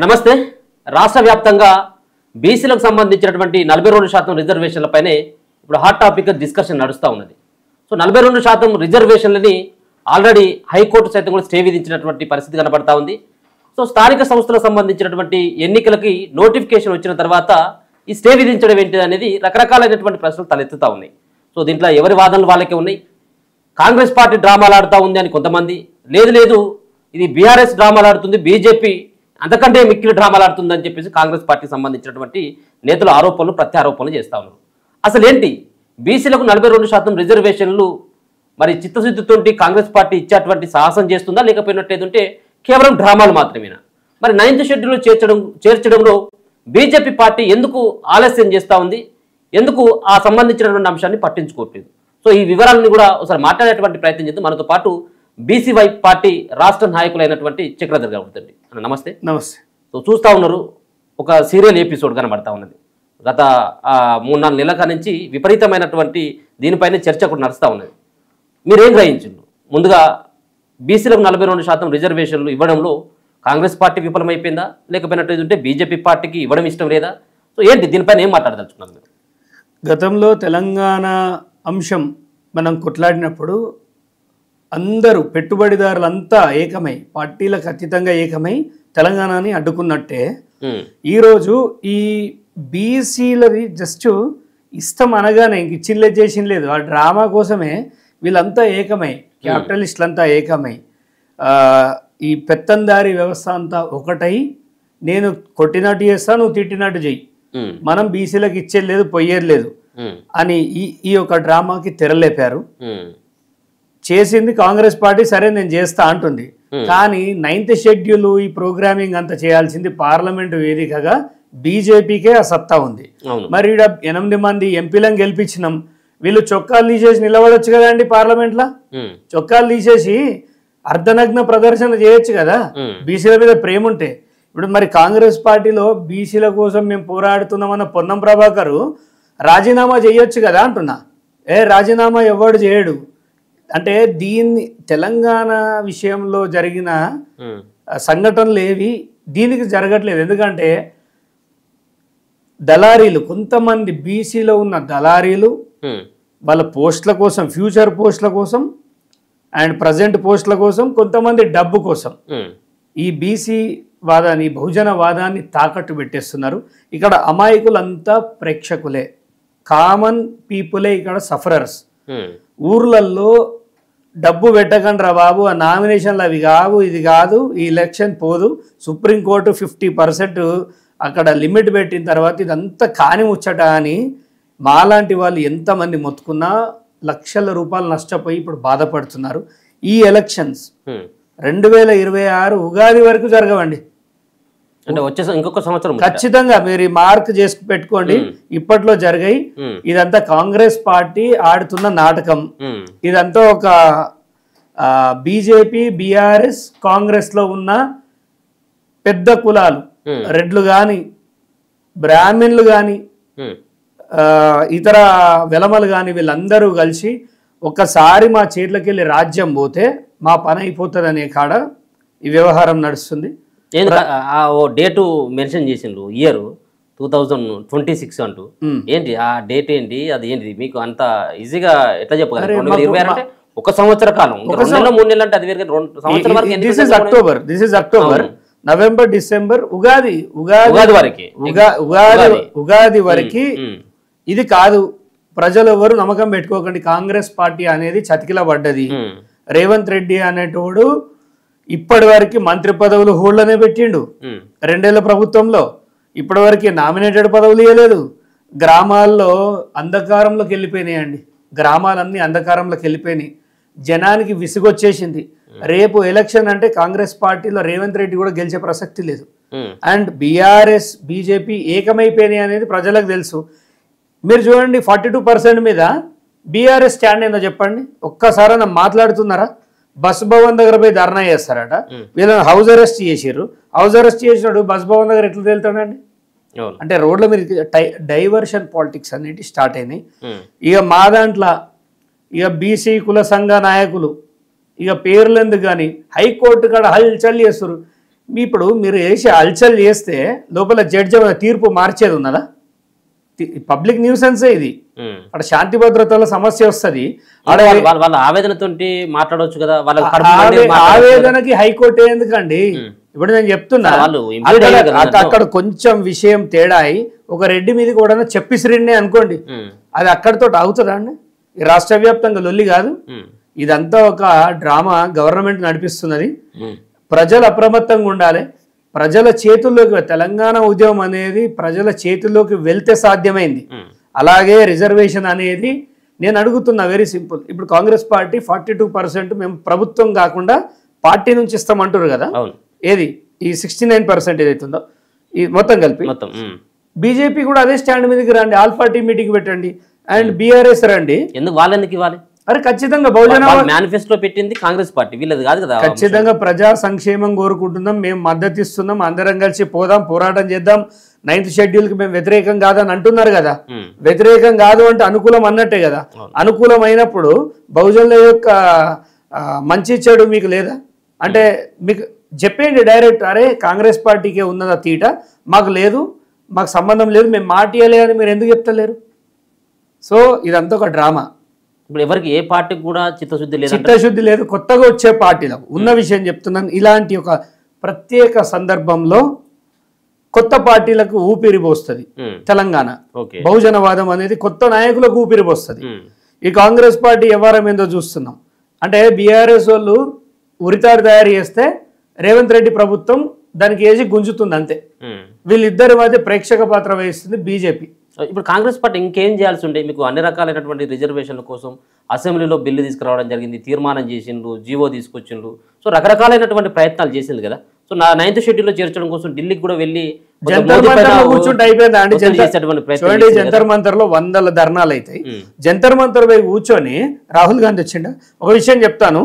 నమస్తే. రాష్ట్ర వ్యాప్తంగా బీసీలకు సంబంధించినటువంటి 42% రిజర్వేషన్లపైనే ఇప్పుడు హాట్ టాపిక్ డిస్కషన్ నడుస్తూ ఉన్నది. సో 42% రిజర్వేషన్లని ఆల్రెడీ హైకోర్టు సైతం కూడా స్టే విధించినటువంటి పరిస్థితి కనబడతా ఉంది. సో స్థానిక సంస్థలకు సంబంధించినటువంటి ఎన్నికలకి నోటిఫికేషన్ వచ్చిన తర్వాత ఈ స్టే విధించడం ఏంటిది అనేది రకరకాలైనటువంటి ప్రశ్నలు తలెత్తుతూ ఉన్నాయి. సో దీంట్లో ఎవరి వాదనలు వాళ్ళకే ఉన్నాయి. కాంగ్రెస్ పార్టీ డ్రామాలు ఆడుతూ ఉంది అని కొంతమంది, లేదు ఇది బీఆర్ఎస్ డ్రామాలు ఆడుతుంది, బీజేపీ అంతకంటే మిక్కిలి డ్రామాలు ఆడుతుందని చెప్పేసి కాంగ్రెస్ పార్టీకి సంబంధించినటువంటి నేతలు ఆరోపణలు ప్రత్యారోపణలు చేస్తూ ఉన్నారు. అసలు ఏంటి బీసీలకు 42% రిజర్వేషన్లు మరి చిత్తశుద్ధితోటి కాంగ్రెస్ పార్టీ ఇచ్చేటువంటి సాహసం చేస్తుందా, లేకపోయినట్లేదంటే కేవలం డ్రామాలు మాత్రమేనా? మరి 9th షెడ్యూల్ చేర్చడంలో బీజేపీ పార్టీ ఎందుకు ఆలస్యం చేస్తూ ఉంది, ఎందుకు ఆ సంబంధించినటువంటి అంశాన్ని పట్టించుకోవట్లేదు? సో ఈ వివరాలను కూడా ఒకసారి మాట్లాడేటువంటి ప్రయత్నం చేద్దాం. మనతో పాటు బీసీవై పార్టీ రాష్ట్ర నాయకులైనటువంటి చక్రధర్ గారు అవుతుంది. నమస్తే. నమస్తే. సో చూస్తూ ఉన్నారు, ఒక సీరియల్ ఎపిసోడ్ కనబడతా ఉన్నది. గత 3-4 నెలల నుంచి విపరీతమైనటువంటి దీనిపైన చర్చ కూడా నడుస్తూ ఉన్నది. మీరేం గ్రహించిండు? ముందుగా బీసీలకు 42% రిజర్వేషన్లు ఇవ్వడంలో కాంగ్రెస్ పార్టీ విఫలమైపోయిందా, లేకపోయినట్టు బీజేపీ పార్టీకి ఇవ్వడం ఇష్టం లేదా? సో ఏంటి దీనిపైన ఏం మాట్లాడదలుచుకున్నారు మీరు? గతంలో తెలంగాణ అంశం మనం కొట్లాడినప్పుడు అందరూ పెట్టుబడిదారులంతా ఏకమై, పార్టీలకు అతీతంగా ఏకమై తెలంగాణని అడ్డుకున్నట్టే ఈరోజు ఈ బీసీలది జస్ట్ ఇష్టం అనగానే ఇంక ఇచ్చిన్లే చేసిన లేదు, ఆ డ్రామా కోసమే వీళ్ళంతా ఏకమై, క్యాపిటలిస్టులంతా ఏకమై ఈ పెత్తందారి వ్యవస్థ అంతా ఒకటై, నేను కొట్టినట్టు చేస్తా, నువ్వు తిట్టినట్టు చెయ్యి, మనం బీసీలకు ఇచ్చేది లేదు, పోయేది లేదు అని ఈ యొక్క డ్రామాకి తెరలేపారు. చేసింది కాంగ్రెస్ పార్టీ. సరే నేను చేస్తా అంటుంది, కానీ 9th షెడ్యూల్ ఈ ప్రోగ్రామింగ్ అంతా చేయాల్సింది పార్లమెంటు వేదికగా బీజేపీకే ఆ సత్తా ఉంది. మరి ఇక్కడ 8 మంది ఎంపీలను గెలిపించినాం, వీళ్ళు చొక్కాలు తీసేసి నిలబడొచ్చు కదా అండి పార్లమెంట్లో. చొక్కాలు తీసేసి అర్ధనగ్న ప్రదర్శన చేయొచ్చు కదా బీసీల మీద ప్రేమ ఉంటే. ఇప్పుడు మరి కాంగ్రెస్ పార్టీలో బీసీల కోసం మేము పోరాడుతున్నామన్న పొన్నం ప్రభాకర్ రాజీనామా చేయొచ్చు కదా అంటున్నా. రాజీనామా ఎవడు చేయడు. అంటే దీన్ని తెలంగాణ విషయంలో జరిగిన సంఘటనలు ఏవి దీనికి జరగట్లేదు. ఎందుకంటే దళారీలు, కొంతమంది బీసీలో ఉన్న దళారీలు వాళ్ళ పోస్టుల కోసం, ఫ్యూచర్ పోస్టుల కోసం అండ్ ప్రజెంట్ పోస్టుల కోసం, కొంతమంది డబ్బు కోసం ఈ బీసీ వాదాన్ని, బహుజన వాదాన్ని తాకట్టు పెట్టేస్తున్నారు. ఇక్కడ అమాయకులంతా ప్రేక్షకులే, కామన్ పీపులే ఇక్కడ సఫరర్స్. ఊర్లల్లో డబ్బు పెట్టకండి రా బాబు, ఆ నామినేషన్లు అవి కావు, ఇది కాదు, ఈ ఎలక్షన్ పోదు, సుప్రీంకోర్టు 50% అక్కడ లిమిట్ పెట్టిన తర్వాత ఇదంతా కాని ముచ్చట అని మాలాంటి వాళ్ళు ఎంతమంది మొత్తుకున్నా లక్షల రూపాయలు నష్టపోయి ఇప్పుడు బాధపడుతున్నారు. ఈ ఎలక్షన్స్ 2026 ఉగాది వరకు జరగవండి. అంటే వచ్చే ఇంకొక సంవత్సరం ఖచ్చితంగా మీరు మార్క్ చేసి పెట్టుకోండి. ఇప్పట్లో జరిగాయి. ఇదంతా కాంగ్రెస్ పార్టీ ఆడుతున్న నాటకం. ఇదంతా ఒక బీజేపీ, బీఆర్ఎస్, కాంగ్రెస్ లో ఉన్న పెద్ద కులాలు, రెడ్లు గాని, బ్రాహ్మణులు గాని, ఇతర వెలమలు గాని, వీళ్ళందరూ కలిసి ఒక్కసారి మా చేతులకి వెళ్ళి రాజ్యం పోతే మా పని అయిపోతుంది అనే కాడ ఈ వ్యవహారం నడుస్తుంది. డేటు మెన్షన్ చేసిండ్రు, ఇయర్ 2026 అంటూ. ఏంటి ఆ డేట్ ఏంటి, అది ఏంటి మీకు అంత ఈజీగా ఎట్లా చెప్పగలరు? 2026 అంటే ఒక సంవత్సర కాలం, 2 నెలలు 3 నెలలు అంటే అది వేరే 2 సంవత్సరాల వరకు. This is October, November, December, Ugadi వరకు ఇది కాదు. ప్రజలు ఎవరు నమ్మకం పెట్టుకోకండి. కాంగ్రెస్ పార్టీ అనేది చతికిల పడ్డది. రేవంత్ రెడ్డి అనేటోడు ఇప్పటి వరకు మంత్రి పదవులు హోల్డ్లోనే పెట్టిండు. 2 ఏళ్ల ప్రభుత్వంలో ఇప్పటి వరకు నామినేటెడ్ పదవులు ఇవ్వలేదు. గ్రామాల్లో అంధకారంలోకి వెళ్ళిపోయినాయండి. గ్రామాలన్నీ అంధకారంలోకి వెళ్ళిపోయినాయి. జనానికి విసుగొచ్చేసింది. రేపు ఎలక్షన్ అంటే కాంగ్రెస్ పార్టీలో రేవంత్ రెడ్డి కూడా గెలిచే ప్రసక్తి లేదు. అండ్ బీఆర్ఎస్, బీజేపీ ఏకమైపోయినాయి అనేది ప్రజలకు తెలుసు. మీరు చూడండి, 42% మీద బీఆర్ఎస్ స్టాండ్ ఏందో చెప్పండి. ఒక్కసారైనా మాట్లాడుతున్నారా? బస్ భవన్ దగ్గర పోయి ధర్నా చేస్తారట. వీళ్ళని హౌస్ అరెస్ట్ చేసారు. హౌస్ అరెస్ట్ చేసినాడు బస్ భవన్ దగ్గర ఎట్లా వెళ్తాడండి? అంటే రోడ్ల మీద డైవర్షన్ పాలిటిక్స్ అనేవి స్టార్ట్ అయినాయి. ఇక మా దాంట్లో ఇక బీసీ కుల సంఘ నాయకులు ఇక పేర్లు ఎందుకు కానీ హైకోర్టు కాడ హల్చల్ చేస్తారు. ఇప్పుడు మీరు వేసి అల్చల్ చేస్తే లోపల జడ్జి తీర్పు మార్చేది ఉన్నదా? పబ్లిక్ న్యూసెన్సే ఇది. అక్కడ శాంతి భద్రతల సమస్య వస్తుంది. వాళ్ళ ఆవేదనతో మాట్లాడవచ్చు కదా. ఆవేదనకి హైకోర్టు ఎందుకండి? ఇప్పుడు నేను చెప్తున్నా, అక్కడ కొంచెం విషయం తేడా అయి ఒక రెడ్డి మీద కూడా చెప్పిసిరిండే అనుకోండి, అది అక్కడితో అవుతుందా అండి? ఈ రాష్ట్ర వ్యాప్తంగా లొల్లి కాదు. ఇదంతా ఒక డ్రామా గవర్నమెంట్ నడిపిస్తున్నది. ప్రజలు అప్రమత్తంగా ఉండాలి. ప్రజల చేతుల్లోకి తెలంగాణ ఉద్యమం అనేది ప్రజల చేతుల్లోకి వెళ్తే సాధ్యమైంది. అలాగే రిజర్వేషన్ అనేది నేను అడుగుతున్నా వెరీ సింపుల్. ఇప్పుడు కాంగ్రెస్ పార్టీ 42% మేము ప్రభుత్వం కాకుండా పార్టీ నుంచి ఇస్తామంటారు కదా, ఏది ఈ 69% ఏదైతుందో ఈ మొత్తం కలిపి. బీజేపీ కూడా అదే స్టాండ్ మీదకి రండి, ఆల్ పార్టీ మీటింగ్ పెట్టండి, అండ్ బీఆర్ఎస్ రండి. ఎందుకు వాళ్ళెందుకు ఇవ్వాలి? అరే ఖచ్చితంగా బహుజన మేనిఫెస్టో పెట్టింది కాంగ్రెస్ పార్టీ, వీళ్ళది కాదు కదా. ఖచ్చితంగా ప్రజా సంక్షేమం కోరుకుంటున్నాం, మేము మద్దతు ఇస్తున్నాం, అందరం కలిసి పోదాం, పోరాటం చేద్దాం. 9th షెడ్యూల్కి మేము వ్యతిరేకం కాదని అంటున్నారు కదా. వ్యతిరేకం కాదు అంటే అనుకూలం అన్నట్టే కదా. అనుకూలం అయినప్పుడు బహుజనుల యొక్క మంచి చెడు మీకు లేదా అంటే మీకు చెప్పేయండి డైరెక్ట్, అరే కాంగ్రెస్ పార్టీకే ఉన్నదా తీట, మాకు లేదు, మాకు సంబంధం లేదు, మేము మాటియలే అని మీరు ఎందుకు చెప్తలేరు? సో ఇదంతా ఒక డ్రామా. ఇప్పుడు ఎవరికి ఏ పార్టీకి కూడా చిత్తశుద్ధి లేదు. కొత్తగా వచ్చే పార్టీలకు ఉన్న విషయం చెప్తున్నాను. ఇలాంటి ఒక ప్రత్యేక సందర్భంలో కొత్త పార్టీలకు ఊపిరి పోస్తుంది తెలంగాణ. బహుజనవాదం అనేది కొత్త నాయకులకు ఊపిరి పోస్తుంది. ఈ కాంగ్రెస్ పార్టీ వ్యవహారం ఏందో చూస్తున్నాం. అంటే బీఆర్ఎస్ వాళ్ళు ఉరితాడు తయారు చేస్తే రేవంత్ రెడ్డి ప్రభుత్వం దానికి వేసి గుంజుతుంది అంతే. వీళ్ళిద్దరి మధ్య ప్రేక్షక పాత్ర వహిస్తుంది బీజేపీ. ఇప్పుడు కాంగ్రెస్ పార్టీ ఇంకేం చేయాల్సి ఉండే? మీకు అన్ని రకాలైనటువంటి రిజర్వేషన్ల కోసం అసెంబ్లీలో బిల్లు తీసుకురావడం జరిగింది, తీర్మానం చేసిండ్రు, జీవో తీసుకొచ్చిండ్రు. సో రకరకాలైనటువంటి ప్రయత్నాలు చేసింది కదా. సో 9th షెడ్యూల్లో చేర్చడం కోసం ఢిల్లీకి కూడా వెళ్ళి కూర్చుంటే అయిపోయిందా అండి? జంతర్ మంతర్లో 100 ధర్నాలు అవుతాయి. జంతర్ మంతర్ పై కూర్చొని రాహుల్ గాంధీ వచ్చిండ. ఒక విషయం చెప్తాను,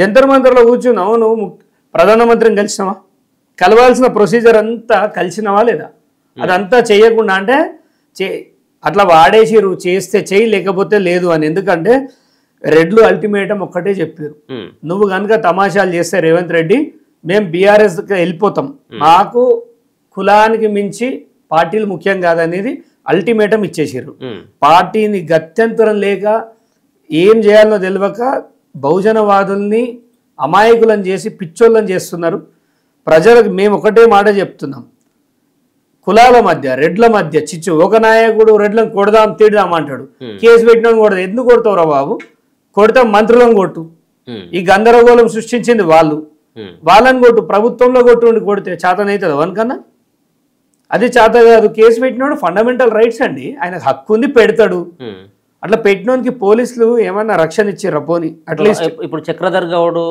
జంతర్ మంతర్లో కూర్చున్నావు, నువ్వు ప్రధానమంత్రిని కలిసినావా? కలవాల్సిన ప్రొసీజర్ అంతా కలిసినవా లేదా? అదంతా చేయకుండా అంటే అట్లా వాడేసిరు, చేస్తే చెయ్యి లేకపోతే లేదు అని. ఎందుకంటే రెడ్లు అల్టిమేటం ఒక్కటే చెప్పారు, నువ్వు కనుక తమాషాలు చేస్తే రేవంత్ రెడ్డి మేము బీఆర్ఎస్కి వెళ్ళిపోతాం, మాకు కులానికి మించి పార్టీలు ముఖ్యం కాదనేది అల్టిమేటం ఇచ్చేసారు. పార్టీని గత్యంతరం లేక ఏం చేయాలో తెలియక బహుజనవాదుల్ని అమాయకులను చేసి పిచ్చోళ్ళని చేస్తున్నారు. ప్రజలకు మేము ఒకటే మాట చెప్తున్నాం, కులాల మధ్య రెడ్ల మధ్య చిచ్చు. ఒక నాయకుడు రెడ్లను కొడదాం తిడదాం అంటాడు, కేసు పెట్టినా కొడదాం. ఎందుకు కొడతావురా బాబు? కొడతాం మంత్రులను కొట్టు. ఈ గందరగోళం సృష్టించింది వాళ్ళు, వాళ్ళని కొట్టు, ప్రభుత్వంలో కొట్టు. కొడితే చేతనవుతుంది వనకన్నా? అది చేత కాదు. కేసు పెట్టినోడు ఫండమెంటల్ రైట్స్ అండి, ఆయనకు హక్కు ఉంది, పెడతాడు. అట్లా పెట్టినోనికి పోలీసులు ఏమన్నా రక్షణ ఇచ్చారా? పోనీ అట్లీస్ట్. ఇప్పుడు చక్రధర్ గౌడ్,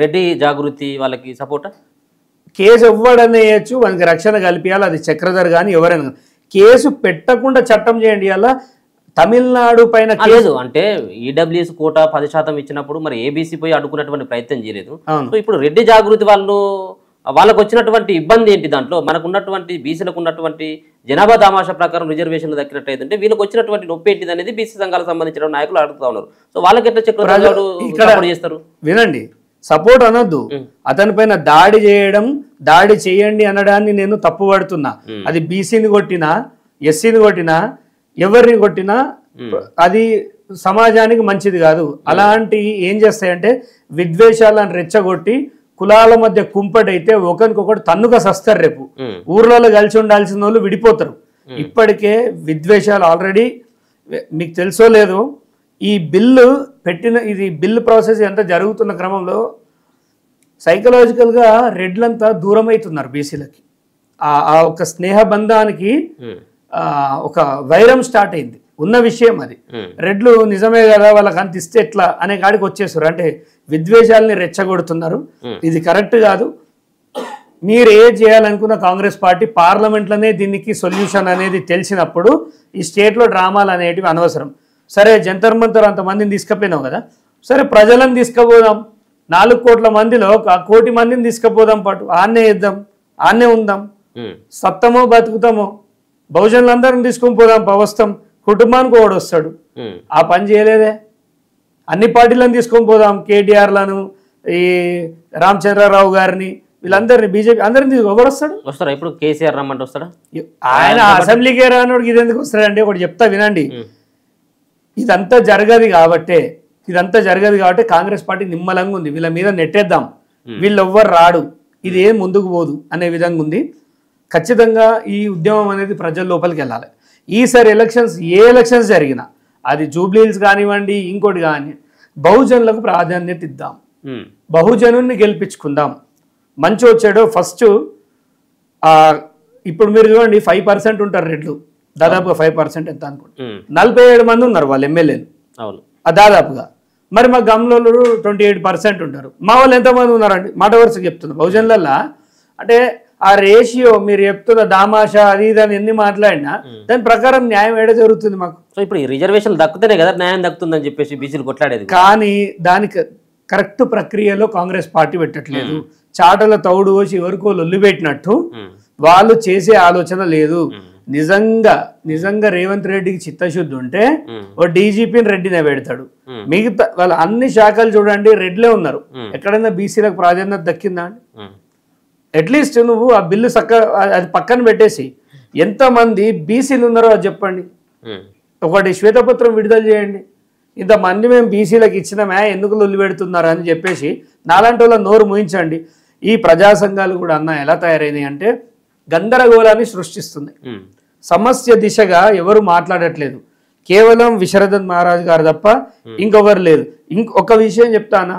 రెడ్డి జాగృతి వాళ్ళకి సపోర్టా? కేసు ఇవ్వడని వేయచ్చు, వానికి రక్షణ కల్పించాలి. అది చక్రధర్ కానీ ఎవరైనా కేసు పెట్టకుండా చట్టం చేయండి. అలా తమిళనాడు పైన లేదు అంటే ఈడబ్ల్యూఎస్ కోటా 10% ఇచ్చినప్పుడు మరి ఏబీసీ పోయి అడుగున్నటువంటి ప్రయత్నం చేయలేదు. సో ఇప్పుడు రెడ్డి జాగృతి వాళ్ళకు వచ్చినటువంటి ఇబ్బంది ఏంటి? దాంట్లో మనకు ఉన్నటువంటి బీసీలకు ఉన్నటువంటి జనాభా దామాషా ప్రకారం రిజర్వేషన్లు దక్కినట్టయితే వీళ్ళకి వచ్చినటువంటి నొప్పి ఏంటిది అనేది బీసీ సంఘాలకు సంబంధించిన నాయకులు అడుగుతా ఉన్నారు. సో వాళ్ళకి ఎట్లా చక్రధర్ చేస్తారు? వినండి, సపోర్ట్ అనొద్దు. అతని పైన దాడి చేయడం, దాడి చేయండి అనడాన్ని నేను తప్పు పడుతున్నా. అది బీసీని కొట్టినా, ఎస్సీని కొట్టినా, ఎవరిని కొట్టినా అది సమాజానికి మంచిది కాదు. అలాంటి ఏం చేస్తాయంటే విద్వేషాలను రెచ్చగొట్టి కులాల మధ్య కుంపటైతే ఒకరికొకటి తన్నుగా సస్తారు. రేపు ఊర్లలో కలిసి ఉండాల్సిన వాళ్ళు విడిపోతారు. ఇప్పటికే విద్వేషాలు ఆల్రెడీ మీకు తెలుసో లేదో, ఈ బిల్లు ఇది బిల్లు ప్రాసెస్ ఎంత జరుగుతున్న క్రమంలో సైకలాజికల్గా రెడ్లంతా దూరం అవుతున్నారు బీసీలకి. ఆ ఒక స్నేహబంధానికి ఒక వైరం స్టార్ట్ అయింది. ఉన్న విషయం అది. రెడ్లు నిజమే కదా, వాళ్ళకి అంత ఇస్తే ఎట్లా అనే కాడికి వచ్చేసారు. అంటే విద్వేషాలని రెచ్చగొడుతున్నారు. ఇది కరెక్ట్ కాదు. మీరు ఏం చేయాలనుకున్న కాంగ్రెస్ పార్టీ పార్లమెంట్లోనే దీనికి సొల్యూషన్ అనేది తెలిసినప్పుడు ఈ స్టేట్లో డ్రామాలు అనేటివి అనవసరం. సరే జంతర్ మంతర్ అంతమందిని తీసుకుపోయినావు కదా, సరే ప్రజలను తీసుకుపోదాం. 4 కోట్ల మందిలో 1 కోటి మందిని తీసుకుపోదాం, పాటు ఆన్నే ఇద్దాం, ఆన్నే ఉందాం. సత్తమో బతుకుతామో బహుజనులందరం తీసుకొని పోదాం, వస్తాం. కుటుంబానికి ఒకడు వస్తాడు. ఆ పని చేయలేదే. అన్ని పార్టీలను తీసుకొని పోదాం, కేటీఆర్లను, ఈ రామచంద్రరావు గారిని, వీళ్ళందరినీ బీజేపీ అందరినీ ఎవరు వస్తాడు? వస్తారా ఇప్పుడు కేసీఆర్ రమ్మంటే వస్తాడా? ఆయన అసెంబ్లీకి రానోడికి ఇది ఎందుకు వస్తాడండి? ఒకటి చెప్తా వినండి. ఇదంతా జరగదు కాబట్టి కాంగ్రెస్ పార్టీ నిమ్మలంగా ఉంది. వీళ్ళ మీద నెట్టేద్దాం, వీళ్ళు ఎవ్వరు రాడు, ఇది ఏం ముందుకు పోదు అనే విధంగా ఉంది. ఖచ్చితంగా ఈ ఉద్యమం అనేది ప్రజల లోపలికి వెళ్ళాలి. ఈసారి ఏ ఎలక్షన్స్ జరిగినా అది జూబ్లీహిల్స్ కానివ్వండి, ఇంకోటి కానీ, బహుజనులకు ప్రాధాన్యత ఇద్దాం, బహుజనుల్ని గెలిపించుకుందాం. మంచి వచ్చాడో ఫస్ట్ ఇప్పుడు మీరు చూడండి 5% ఉంటారు రెడ్లు, దాదాపుగా 5% ఎంత అనుకోండి, 47 మంది ఉన్నారు వాళ్ళు ఎమ్మెల్యేలు దాదాపుగా. మరి మా గమ్లోళ్ళు 28% ఉంటారు. మా వాళ్ళు ఎంతమంది ఉన్నారండి? మాట వరుస చెప్తున్నారు బహుజనులల్లా. అంటే ఆ రేషియో మీరు చెప్తున్న దామాషా అది ఇది అని ఎన్ని మాట్లాడినా దాని ప్రకారం న్యాయం ఏడ జరుగుతుంది మాకు. సో ఇప్పుడు ఈ రిజర్వేషన్ దక్కుతేనే కదా న్యాయం దక్కుతుందని చెప్పేసి బీసీలు కొట్లాడేది. కానీ దానికి కరెక్ట్ ప్రక్రియలో కాంగ్రెస్ పార్టీ పెట్టట్లేదు. చాటల తౌడు వచ్చి ఎవరికో లొల్లి పెట్టినట్టు వాళ్ళు చేసే ఆలోచన లేదు. నిజంగా రేవంత్ రెడ్డికి చిత్తశుద్ధి ఉంటే ఓ డీజీపీని రెడ్డినే పెడతాడు. మిగతా వాళ్ళ అన్ని శాఖలు చూడండి రెడ్లే ఉన్నారు. ఎక్కడైనా బీసీలకు ప్రాధాన్యత దక్కిందా అండి? అట్లీస్ట్ నువ్వు ఆ బిల్లు అది పక్కన పెట్టేసి ఎంతమంది బీసీలు ఉన్నారో అది చెప్పండి. ఒకటి శ్వేతపత్రం విడుదల చేయండి. ఇంతమంది మేము బీసీలకు ఇచ్చినామే ఎందుకు లొల్లి పెడుతున్నారు అని చెప్పేసి నాలాంటి వాళ్ళ నోరు ముయించండి. ఈ ప్రజా సంఘాలు కూడా అన్న ఎలా తయారైనాయి అంటే గందరగోళాన్ని సృష్టిస్తున్నాయి. సమస్య దిశగా ఎవరు మాట్లాడట్లేదు. కేవలం విశ్వనాథన్ మహారాజ్ గారు తప్ప ఇంకొకరు లేదు. ఇంకొక విషయం చెప్తానా,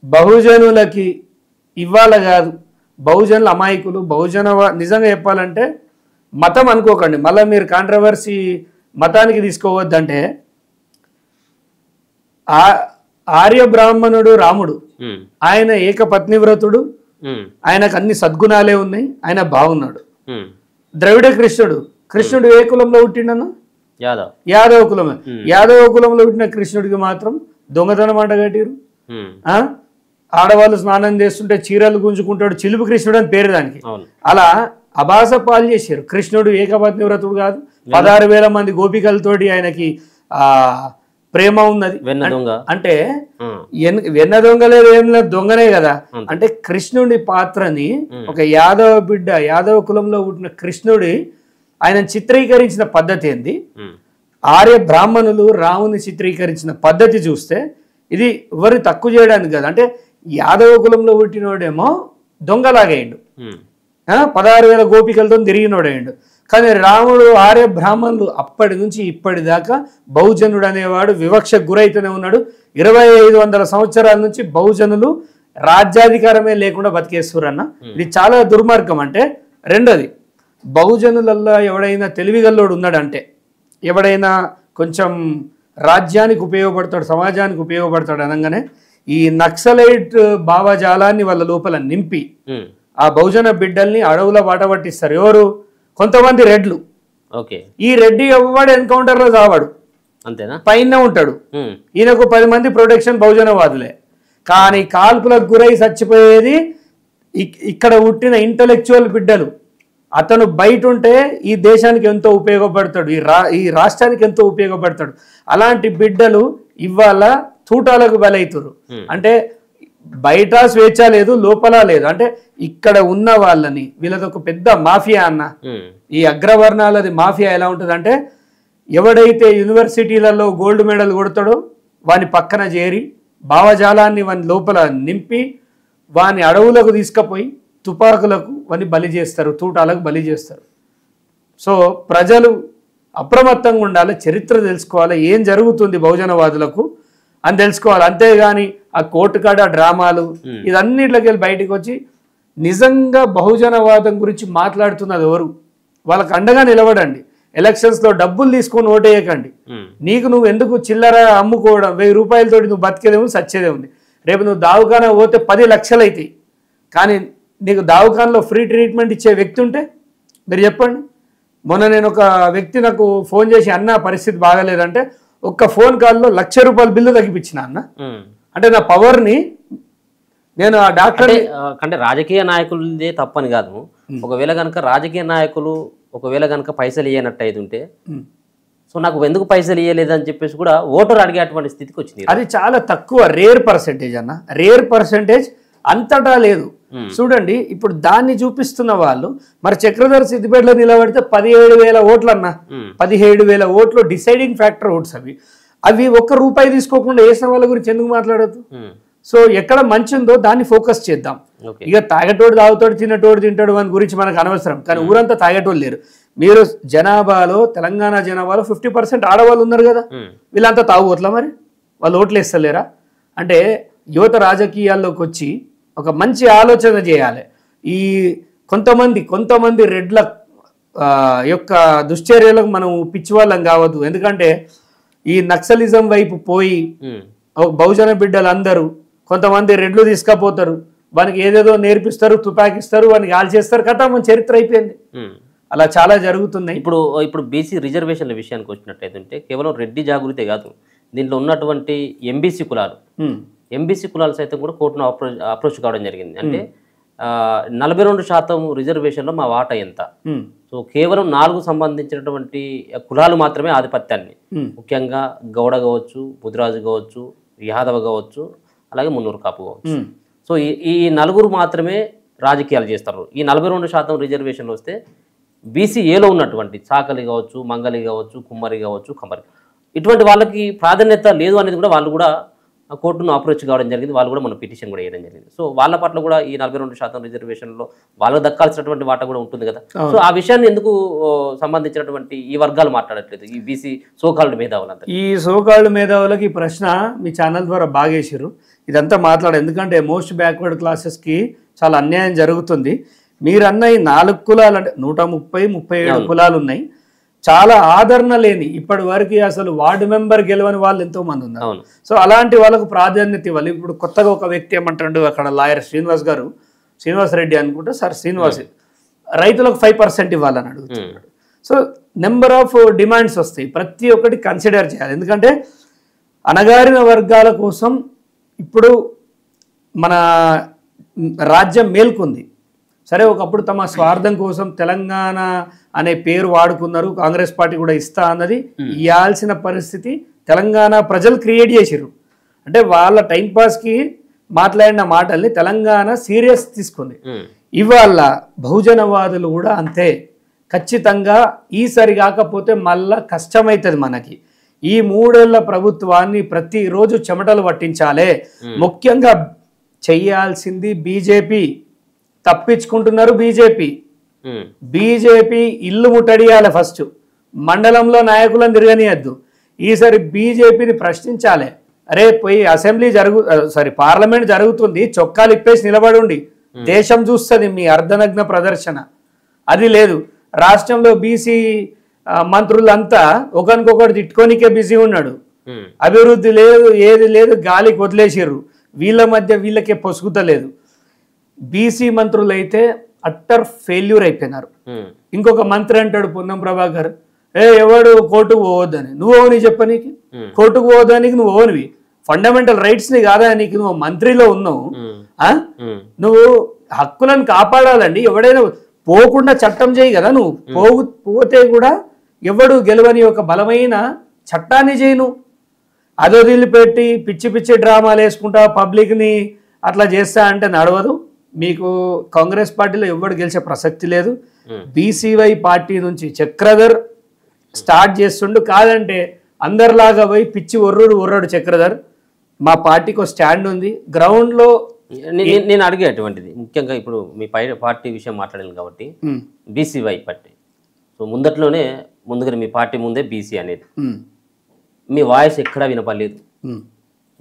బహుజనులకి ఇవ్వాల కాదు, బహుజనుల అమాయకులు నిజంగా చెప్పాలంటే మతం అనుకోకండి, మళ్ళీ మీరు కాంట్రవర్సీ మతానికి తీసుకోవద్దంటే ఆర్య బ్రాహ్మణుడు రాముడు, ఆయన ఏకపత్నివ్రతుడు, ఆయనకు అన్ని సద్గుణాలే ఉన్నాయి, ఆయన బాగున్నాడు. ద్రవిడ కృష్ణుడు ఏ కులంలో పుట్టిండను? యాదవ కులమే. యాదవ కులంలో పుట్టిన కృష్ణుడికి మాత్రం దొంగతనం అంట కట్టిరు. ఆడవాళ్ళు స్నానం చేస్తుంటే చీరలు గుంజుకుంటాడు, చిలుపు కృష్ణుడు అని పేరు దానికి. అలా అభాస పాలు చేశారు. కృష్ణుడు ఏకపత్ని వ్రతుడు కాదు, 16,000 మంది గోపికలతోటి ఆయనకి ప్రేమ ఉన్నది. అంటే వెన్న దొంగ లేదు, ఏం లేదు, దొంగనే కదా. అంటే కృష్ణుడి పాత్రని ఒక యాదవ కులంలో పుట్టిన కృష్ణుడి ఆయన చిత్రీకరించిన పద్ధతి ఏంది, ఆర్య బ్రాహ్మణులు రాముని చిత్రీకరించిన పద్ధతి చూస్తే ఇది ఎవరు తక్కువ చేయడానికి కదా. అంటే యాదవ కులంలో పుట్టినోడేమో దొంగలాగేయండు, 16,000 గోపికలతో తిరిగినోడేయండు. కానీ రాముడు ఆర్య బ్రాహ్మణులు అప్పటి నుంచి ఇప్పటిదాకా బహుజనుడు అనేవాడు వివక్షకు గురైతూనే ఉన్నాడు. 2500 సంవత్సరాల నుంచి బహుజనులు రాజ్యాధికారమే లేకుండా బతికేస్తురన్న. ఇది చాలా దుర్మార్గం. అంటే రెండోది, బహుజనులల్లో ఎవడైనా తెలివిగల్లోడు ఉన్నాడంటే, ఎవడైనా కొంచెం రాజ్యానికి ఉపయోగపడతాడు, సమాజానికి ఉపయోగపడతాడు అనగానే ఈ నక్సలైట్ భావజాలాన్ని వాళ్ళ లోపల నింపి ఆ బహుజన బిడ్డల్ని అడవుల బాట పట్టిస్తారు. ఎవరు? కొంతమంది రెడ్లు. ఈ రెడ్డి ఎవడు ఎన్కౌంటర్ లో చావాడు, అంతేనా, పైన ఉంటాడు. ఈయనకు 10 మంది ప్రొటెక్షన్ బహుజనవాదులే. కానీ కాల్పులకు గురై చచ్చిపోయేది ఇక్కడ పుట్టిన ఇంటలెక్చువల్ బిడ్డలు. అతను బయట ఉంటే ఈ దేశానికి ఎంతో ఉపయోగపడతాడు, ఈ రాష్ట్రానికి ఎంతో ఉపయోగపడతాడు. అలాంటి బిడ్డలు ఇవాళ తూటాలకు బలైతురు. అంటే బయట స్వేచ్ఛ లేదు, లోపల లేదు. అంటే ఇక్కడ ఉన్న వాళ్ళని, వీళ్ళది ఒక పెద్ద మాఫియా అన్న. ఈ అగ్రవర్ణాలది మాఫియా ఎలా ఉంటుంది అంటే, ఎవడైతే యూనివర్సిటీలలో గోల్డ్ మెడల్ కొడతాడో వాని పక్కన చేరి భావజాలాన్ని వాని లోపల నింపి వాని అడవులకు తీసుకుపోయి తుపాకులకు వాని బలి చేస్తారు, తూటాలకు బలి చేస్తారు. సో ప్రజలు అప్రమత్తంగా ఉండాలి, చరిత్ర తెలుసుకోవాలి, ఏం జరుగుతుంది బహుజనవాదులకు అని తెలుసుకోవాలి. అంతేగాని ఆ కోర్టు కాడ డ్రామాలు ఇదన్నిట్లోకి వెళ్ళి బయటకు వచ్చి నిజంగా బహుజనవాదం గురించి మాట్లాడుతున్నది ఎవరు, వాళ్ళకి అండగా నిలబడండి. ఎలక్షన్స్లో డబ్బులు తీసుకొని ఓటేయకండి. నీకు నువ్వు ఎందుకు చిల్లర అమ్ముకోవడం, 1000 రూపాయలతోటి నువ్వు బతికేదేమో సచ్చేదే ఉంది. రేపు నువ్వు దావఖానా పోతే 10 లక్షలు అవుతాయి. కానీ నీకు దావఖానలో ఫ్రీ ట్రీట్మెంట్ ఇచ్చే వ్యక్తి ఉంటే మీరు చెప్పండి. మొన్న నేను ఒక వ్యక్తి నాకు ఫోన్ చేసి, అన్న పరిస్థితి బాగాలేదంటే ఒక్క ఫోన్ కాల్లో ₹1,00,000 బిల్లు తగ్గిపించిన అన్న. అంటే నా పవర్ని నేను ఆ డాక్టర్ అంటే రాజకీయ నాయకులదే తప్పని కాదు. ఒకవేళ కనుక రాజకీయ నాయకులు ఒకవేళ కనుక పైసలు ఇయ్యనట్టు అయితే ఉంటే, సో నాకు ఎందుకు పైసలు ఇయ్యలేదని చెప్పేసి కూడా ఓటర్ అడిగేటువంటి స్థితికి వచ్చింది. అది చాలా తక్కువ, రేర్ పర్సెంటేజ్ అన్న, రేర్ పర్సెంటేజ్, అంతటా లేదు. చూడండి ఇప్పుడు దాన్ని చూపిస్తున్న వాళ్ళు మరి చక్రధర్ సిద్దిపేటలో నిలబడితే 17,000 ఓట్లు అన్న 17,000 ఓట్లు డిసైడింగ్ ఫ్యాక్టర్ ఓట్స్ అవి ₹1 తీసుకోకుండా వేసిన వాళ్ళ గురించి ఎందుకు మాట్లాడద్దు సో ఎక్కడ మంచి ఉందో దాన్ని ఫోకస్ చేద్దాం ఇక తాగేటోడు తాగుతాడు తినేటోడు తింటాడు అని గురించి మనకు అనవసరం కానీ ఊరంతా తాగేటోళ్ళు లేరు మీరు జనాభాలో తెలంగాణ జనాభాలో 50% ఆడవాళ్ళు ఉన్నారు కదా వీళ్ళంతా తాగుబోట్లా మరి వాళ్ళు ఓట్లు వేస్తలేరా అంటే యువత రాజకీయాల్లోకి వచ్చి ఒక మంచి ఆలోచన చేయాలి ఈ కొంతమంది రెడ్ల యొక్క దుశ్చర్యలకు మనం పిచ్చివాళ్ళం కావద్దు ఎందుకంటే ఈ నక్సలిజం వైపు పోయి బహుజన బిడ్డలందరూ కొంతమంది రెడ్లు తీసుకపోతారు వానికి ఏదేదో నేర్పిస్తారు తుపాకిస్తారు వానికి ఆల్చేస్తారు కథ మన చరిత్ర అయిపోయింది అలా చాలా జరుగుతున్నాయి ఇప్పుడు బీసీ రిజర్వేషన్ల విషయానికి వచ్చినట్టయితే కేవలం రెడ్డి జాగృతే కాదు దీంట్లో ఉన్నటువంటి ఎంబీసీ కులాలు సైతం కూడా కోర్టును అప్రోచ్ కావడం జరిగింది అంటే 42% రిజర్వేషన్లో మా వాటా ఎంత సో కేవలం 4 సంబంధించినటువంటి కులాలు మాత్రమే ఆధిపత్యాన్ని ముఖ్యంగా గౌడ కావచ్చు ముదిరాజు కావచ్చు యాదవ కావచ్చు అలాగే మున్నూరు కాపు కావచ్చు సో ఈ 4 మాత్రమే రాజకీయాలు చేస్తారు ఈ 42% రిజర్వేషన్లు వస్తే బీసీఏలో ఉన్నటువంటి చాకలి కావచ్చు మంగలి కావచ్చు కుమ్మరి కావచ్చు కమ్మరి ఇటువంటి వాళ్ళకి ప్రాధాన్యత లేదు అనేది కూడా వాళ్ళు కూడా కోర్టును అప్రోచ్ కావడం జరిగింది వాళ్ళు కూడా మన పిటిషన్ కూడా వేయడం జరిగింది సో వాళ్ళ పట్ల కూడా ఈ 42% రిజర్వేషన్లో వాళ్ళకు దక్కాల్సినటువంటి వాటా కూడా ఉంటుంది కదా సో ఆ విషయాన్ని ఎందుకు సంబంధించినటువంటి ఈ వర్గాలు మాట్లాడట్లేదు ఈ బీసీ సోకాల్డ్ మేధావులంతా ఈ సోకాల్డ్ మేధావులకి ఈ ప్రశ్న మీ ఛానల్ ద్వారా బాగేసారు ఇదంతా మాట్లాడారు ఎందుకంటే మోస్ట్ బ్యాక్వర్డ్ క్లాసెస్కి చాలా అన్యాయం జరుగుతుంది మీరన్న ఈ 4 కులాలు అంటే 137 కులాలు ఉన్నాయి చాలా ఆదరణ లేని ఇప్పటి వరకు అసలు వార్డు మెంబర్ గెలవని వాళ్ళు ఎంతో మంది ఉన్నారు సో అలాంటి వాళ్ళకు ప్రాధాన్యత ఇవ్వాలి ఇప్పుడు కొత్తగా ఒక వ్యక్తి ఏమంటాడు అక్కడ లాయర్ శ్రీనివాస్ రెడ్డి అనుకుంటా సార్ శ్రీనివాస్ రైతులకు 5% ఇవ్వాలని అడుగుతున్నాడు సో నెంబర్ ఆఫ్ డిమాండ్స్ వస్తాయి ప్రతి ఒక్కటి కన్సిడర్ చేయాలి ఎందుకంటే అణగారిన వర్గాల కోసం ఇప్పుడు మన రాజ్యం మేల్కొంది సరే ఒకప్పుడు తమ స్వార్థం కోసం తెలంగాణ అనే పేరు వాడుకున్నారు కాంగ్రెస్ పార్టీ కూడా ఇస్తా అన్నది ఇవ్వాల్సిన పరిస్థితి తెలంగాణ ప్రజలు క్రియేట్ చేసారు అంటే వాళ్ళ టైంపాస్కి మాట్లాడిన మాటల్ని తెలంగాణ సీరియస్ తీసుకుంది ఇవాళ బహుజనవాదులు కూడా అంతే ఖచ్చితంగా ఈసారి కాకపోతే మళ్ళా కష్టమవుతుంది మనకి ఈ 3 ఏళ్ల ప్రభుత్వాన్ని ప్రతిరోజు చెమటలు పట్టించాలే ముఖ్యంగా చెయ్యాల్సింది బీజేపీ తప్పించుకుంటున్నారు బీజేపీ ఇల్లు ముట్టడియాలి ఫస్ట్ మండలంలో నాయకులను తిరగనియద్దు ఈసారి బీజేపీని ప్రశ్నించాలి అరే పోయి పార్లమెంట్ జరుగుతుంది చొక్కాలు ఇప్పేసి నిలబడి దేశం చూస్తుంది మీ అర్ధనగ్న ప్రదర్శన అది లేదు రాష్ట్రంలో బీసీ మంత్రులంతా ఒకరికొకటి తిట్టుకోనికే బిజీ ఉన్నాడు అభివృద్ధి లేదు ఏది లేదు గాలికి వదిలేసారు వీళ్ళ మధ్య వీళ్ళకే పొసుగుతలేదు బీసీ మంత్రులు అయితే అట్టర్ ఫెయిల్యూర్ అయిపోయినారు ఇంకొక మంత్రి అంటాడు పొన్నం ప్రభాకర్ ఎవడు కోర్టుకు పోవద్దని నువ్వు ఓని చెప్పనీకి కోర్టుకు పోవద్దానికి నువ్వు ఓనివి ఫండమెంటల్ రైట్స్ ని కాదా నీకు నువ్వు మంత్రిలో ఉన్నావు నువ్వు హక్కులను కాపాడాలండి ఎవడైనా పోకుండా చట్టం చేయి కదా నువ్వు పోతే కూడా ఎవడు గెలవని ఒక బలమైన చట్టాన్ని చేయను అదో వదిలిపెట్టి పిచ్చి డ్రామాలు వేసుకుంటా పబ్లిక్ని అట్లా చేస్తా అంటే నడవదు మీకు కాంగ్రెస్ పార్టీలో ఎవరు గెలిచే ప్రసక్తి లేదు బీసీవై పార్టీ నుంచి చక్రధర్ స్టార్ట్ చేస్తుండు కాదంటే అందరిలాగా పోయి పిచ్చి ఒర్రాడు చక్రధర్ మా పార్టీకి స్టాండ్ ఉంది గ్రౌండ్లో నేను అడిగే అటువంటిది ముఖ్యంగా ఇప్పుడు మీ పార్టీ విషయం మాట్లాడాను కాబట్టి బీసీవై పార్టీ సో ముందుగా మీ పార్టీ ముందే బీసీ అనేది మీ వాయిస్ ఎక్కడా వినపడలేదు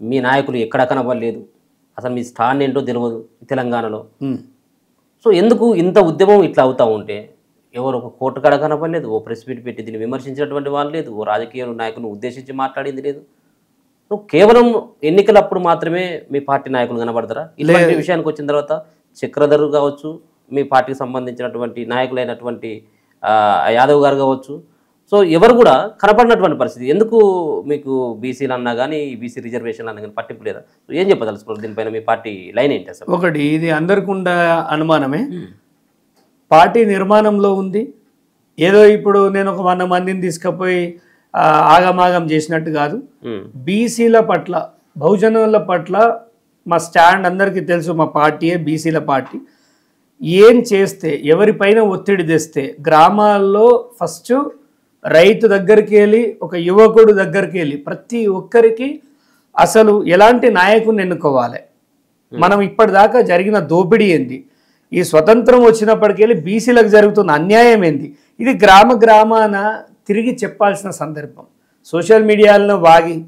మీ నాయకులు ఎక్కడా కనపడలేదు అసలు మీ స్థానం ఏంటో తెలియదు తెలంగాణలో సో ఎందుకు ఇంత ఉద్యమం ఇట్లా అవుతూ ఉంటే ఎవరు ఒక కోర్టు కాడ కనపడలేదు ఓ ప్రెస్ మీట్ పెట్టి దీన్ని విమర్శించినటువంటి వాళ్ళు లేదు ఓ రాజకీయ నాయకులను ఉద్దేశించి మాట్లాడింది లేదు సో కేవలం ఎన్నికలప్పుడు మాత్రమే మీ పార్టీ నాయకులు కనబడతారా ఇలాంటి విషయానికి వచ్చిన తర్వాత చక్రధర్ కావచ్చు మీ పార్టీకి సంబంధించినటువంటి నాయకులైనటువంటి యాదవ్ గారు కావచ్చు సో ఎవరు కూడా కనపడినటువంటి పరిస్థితి ఎందుకు మీకు బీసీలు అన్నా కానీ బీసీ రిజర్వేషన్లు అన్నా కానీ పట్టింపు లేదా ఏం చెప్పదలుచుకోరు దీనిపైన మీ పార్టీ లైన్ ఏంటి అసలు ఒకటి ఇది అందరికుండా అనుమానమే పార్టీ నిర్మాణంలో ఉంది ఏదో ఇప్పుడు నేను ఒక 100 మందిని తీసుకుపోయి ఆగమాగం చేసినట్టు కాదు బీసీల పట్ల బహుజనుల పట్ల మా స్టాండ్ అందరికీ తెలుసు, మా పార్టీయే బీసీల పార్టీ. ఏం చేస్తే ఎవరిపైన ఒత్తిడి తెస్తే గ్రామాల్లో ఫస్ట్ రైతు దగ్గరికి వెళ్ళి ఒక యువకుడు దగ్గరికి వెళ్ళి ప్రతి ఒక్కరికి అసలు ఎలాంటి నాయకుని ఎన్నుకోవాలి, మనం ఇప్పటిదాకా జరిగిన దోపిడీ ఏంది, ఈ స్వతంత్రం వచ్చినప్పటికెళ్ళి బీసీలకు జరుగుతున్న అన్యాయం ఏంది, ఇది గ్రామాన తిరిగి చెప్పాల్సిన సందర్భం. సోషల్ మీడియాలను వాగి